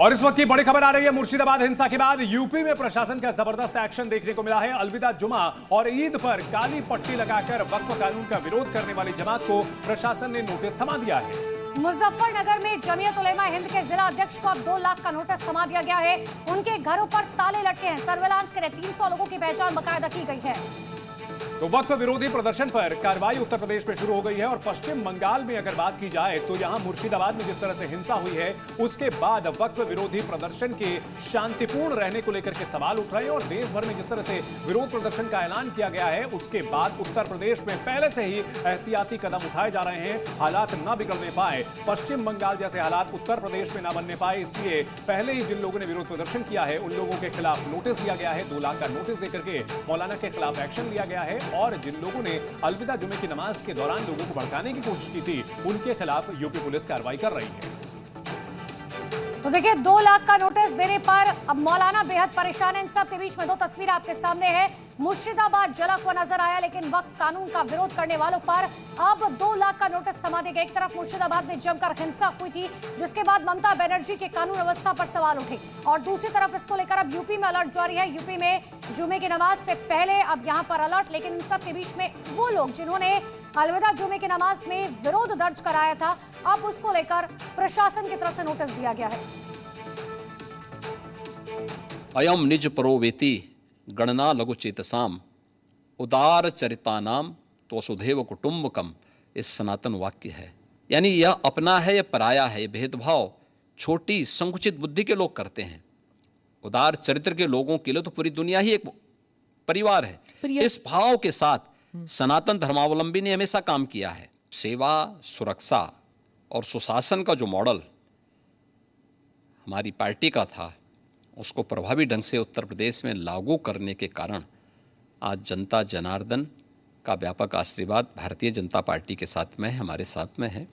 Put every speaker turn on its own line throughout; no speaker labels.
और इस वक्त की बड़ी खबर आ रही है मुर्शिदाबाद हिंसा के बाद यूपी में प्रशासन का जबरदस्त एक्शन देखने को मिला है। अलविदा जुमा और ईद पर काली पट्टी लगाकर वक्फ कानून का विरोध करने वाली जमात को प्रशासन ने नोटिस थमा दिया है।
मुजफ्फरनगर में जमीयत उलेमा हिंद के जिला अध्यक्ष को अब 2 लाख का नोटिस थमा दिया गया है। उनके घरों पर ताले लटके हैं। सर्विलांस के लिए 300 लोगों की पहचान बाकायदा की गई है।
तो वक्फ विरोधी प्रदर्शन पर कार्रवाई उत्तर प्रदेश में शुरू हो गई है और पश्चिम बंगाल में अगर बात की जाए तो यहां मुर्शिदाबाद में जिस तरह से हिंसा हुई है उसके बाद वक्फ विरोधी प्रदर्शन के शांतिपूर्ण रहने को लेकर के सवाल उठ रहे हैं और देश भर में जिस तरह से विरोध प्रदर्शन का ऐलान किया गया है उसके बाद उत्तर प्रदेश में पहले से ही एहतियाती कदम उठाए जा रहे हैं। हालात न बिगड़ने पाए, पश्चिम बंगाल जैसे हालात उत्तर प्रदेश में न बनने पाए, इसलिए पहले ही जिन लोगों ने विरोध प्रदर्शन किया है उन लोगों के खिलाफ नोटिस दिया गया है। 2 लाख का नोटिस देकर के मौलाना के खिलाफ एक्शन लिया गया है और जिन लोगों ने अलविदा जुमे की नमाज के दौरान लोगों को भड़काने की कोशिश की थी उनके खिलाफ यूपी पुलिस कार्रवाई कर रही है।
तो देखिए 2 लाख का नोटिस देने पर अब मौलाना बेहद परेशान है। इन सब के बीच में 2 तस्वीरें आपके सामने है। मुर्शिदाबाद जला हुआ नजर आया, लेकिन वक्फ कानून का विरोध करने वालों पर अब 2 लाख का नोटिस थमा दिया गया। एक तरफ मुर्शिदाबाद में जमकर हिंसा हुई थी जिसके बाद ममता बनर्जी के कानून व्यवस्था पर सवाल उठे और दूसरी तरफ इसको लेकर अब यूपी में अलर्ट जारी है। यूपी में जुमे की नमाज से पहले अब यहाँ पर अलर्ट, लेकिन इन सब के बीच में वो लोग जिन्होंने अलविदा जुमे की नमाज में विरोध दर्ज कराया था अब उसको लेकर प्रशासन की तरफ से नोटिस दिया गया है।
अयम निज परोवेति गणना लघु चेतसाम उदार चरितानाम तो वसुधैव कुटुंबकम, इस सनातन वाक्य है। यानी यह अपना है या पराया है, यह भेदभाव छोटी संकुचित बुद्धि के लोग करते हैं। उदार चरित्र के लोगों के लिए तो पूरी दुनिया ही एक परिवार है। इस भाव के साथ सनातन धर्मावलंबी ने हमेशा काम किया है। सेवा, सुरक्षा और सुशासन का जो मॉडल हमारी पार्टी का था उसको प्रभावी ढंग से उत्तर प्रदेश में लागू करने के कारण आज जनता जनार्दन का व्यापक आशीर्वाद भारतीय जनता पार्टी के साथ में है, हमारे साथ में है।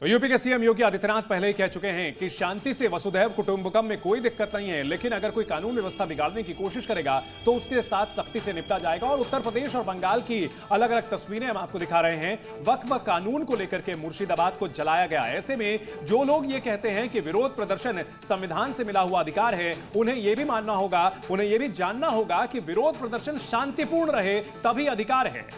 तो यूपी के सीएम योगी आदित्यनाथ पहले ही कह चुके हैं कि शांति से वसुधैव कुटुंबकम में कोई दिक्कत नहीं है, लेकिन अगर कोई कानून व्यवस्था बिगाड़ने की कोशिश करेगा तो उसके साथ सख्ती से निपटा जाएगा। और उत्तर प्रदेश और बंगाल की अलग अलग तस्वीरें हम आपको दिखा रहे हैं। वक्फ कानून को लेकर के मुर्शिदाबाद को जलाया गया। ऐसे में जो लोग ये कहते हैं कि विरोध प्रदर्शन संविधान से मिला हुआ अधिकार है, उन्हें यह भी मानना होगा, उन्हें यह भी जानना होगा कि विरोध प्रदर्शन शांतिपूर्ण रहे तभी अधिकार है।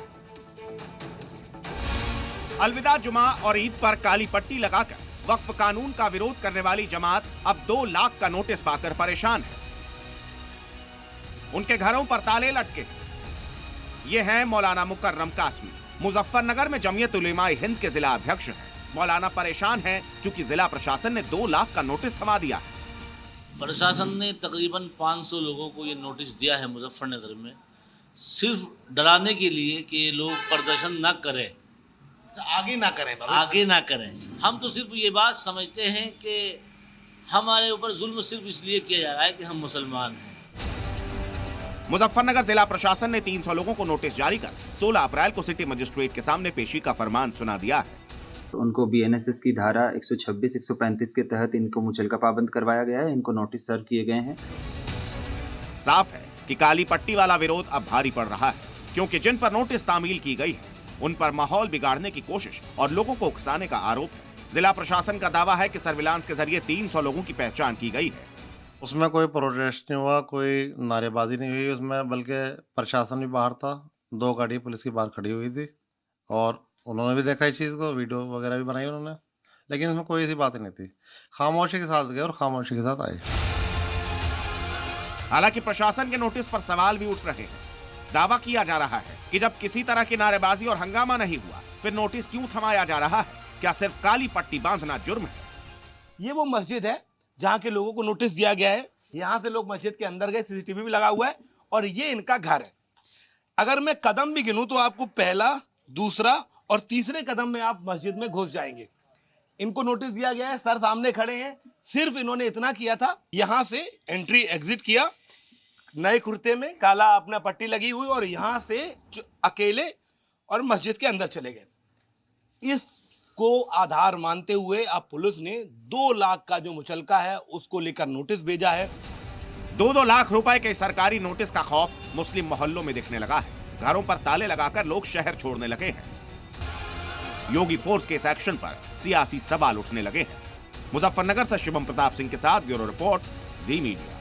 अलविदा जुमा और ईद पर काली पट्टी लगाकर वक्फ कानून का विरोध करने वाली जमात अब 2 लाख का नोटिस पाकर परेशान है। उनके घरों पर ताले लटके। ये हैं मौलाना मुकर्रम कासमी, मुजफ्फरनगर में जमीयत उलेमा हिंद के जिला अध्यक्ष हैं। मौलाना परेशान हैं क्योंकि जिला प्रशासन ने 2 लाख का नोटिस थमा दिया है।
प्रशासन ने तकरीबन 500 लोगों को ये नोटिस दिया है मुजफ्फरनगर में, सिर्फ डराने के लिए कि ये लोग प्रदर्शन न करें, आगे ना करें। हम तो सिर्फ ये बात समझते हैं कि हमारे ऊपर जुल्म सिर्फ इसलिए किया जा रहा है कि हम मुसलमान हैं।
मुजफ्फरनगर जिला प्रशासन ने 300 लोगों को नोटिस जारी कर 16 अप्रैल को सिटी मजिस्ट्रेट के सामने पेशी का फरमान सुना दिया है।
उनको बीएनएसएस की धारा 126, 135 के तहत इनको मुचलका पाबंद करवाया गया है। इनको नोटिस सर्व किए गए हैं।
साफ है कि काली पट्टी वाला विरोध अब भारी पड़ रहा है, क्योंकि जिन पर नोटिस तामील की गई है उन पर माहौल बिगाड़ने की कोशिश और लोगों को उकसाने का आरोप है। जिला प्रशासन का दावा है कि सर्विलांस के जरिए 300 लोगों की पहचान की गई है।
उसमें कोई प्रोटेस्ट नहीं हुआ, कोई नारेबाजी नहीं हुई उसमें, बल्कि प्रशासन भी बाहर था। 2 गाड़ी पुलिस की बाहर खड़ी हुई थी और उन्होंने भी देखा इस चीज़ को, वीडियो वगैरह भी बनाई उन्होंने, लेकिन इसमें कोई ऐसी बात नहीं थी। खामोशी के साथ गए और खामोशी के साथ आए।
हालांकि प्रशासन के नोटिस पर सवाल भी उठ रहे हैं। दावा किया जा रहा है कि जब किसी तरह की नारेबाजी और हंगामा नहीं हुआ फिर नोटिस क्यों थमाया जा रहा है? क्या सिर्फ काली पट्टी बांधना जुर्म है?
ये वो मस्जिद है जहाँ के लोगों को नोटिस दिया गया है। यहाँ से लोग मस्जिद के अंदर गए, सीसीटीवी भी लगा हुआ है और ये इनका घर है। अगर मैं कदम भी गिनूं तो आपको पहला, दूसरा और तीसरे कदम में आप मस्जिद में घुस जाएंगे। इनको नोटिस दिया गया है, सर सामने खड़े हैं। सिर्फ इन्होंने इतना किया था, यहाँ से एंट्री एग्जिट किया, नए कुर्ते में काला अपना पट्टी लगी हुई और यहाँ से अकेले और मस्जिद के अंदर चले गए। इसको आधार मानते हुए अब पुलिस ने 2 लाख का जो मुचलका है उसको लेकर नोटिस भेजा है।
2-2 लाख रुपए के सरकारी नोटिस का खौफ मुस्लिम मोहल्लों में दिखने लगा है। घरों पर ताले लगाकर लोग शहर छोड़ने लगे हैं। योगी फोर्स के इस एक्शन पर सियासी सवाल उठने लगे हैं। मुजफ्फरनगर से शिवम प्रताप सिंह के साथ ब्यूरो रिपोर्ट, जी मीडिया।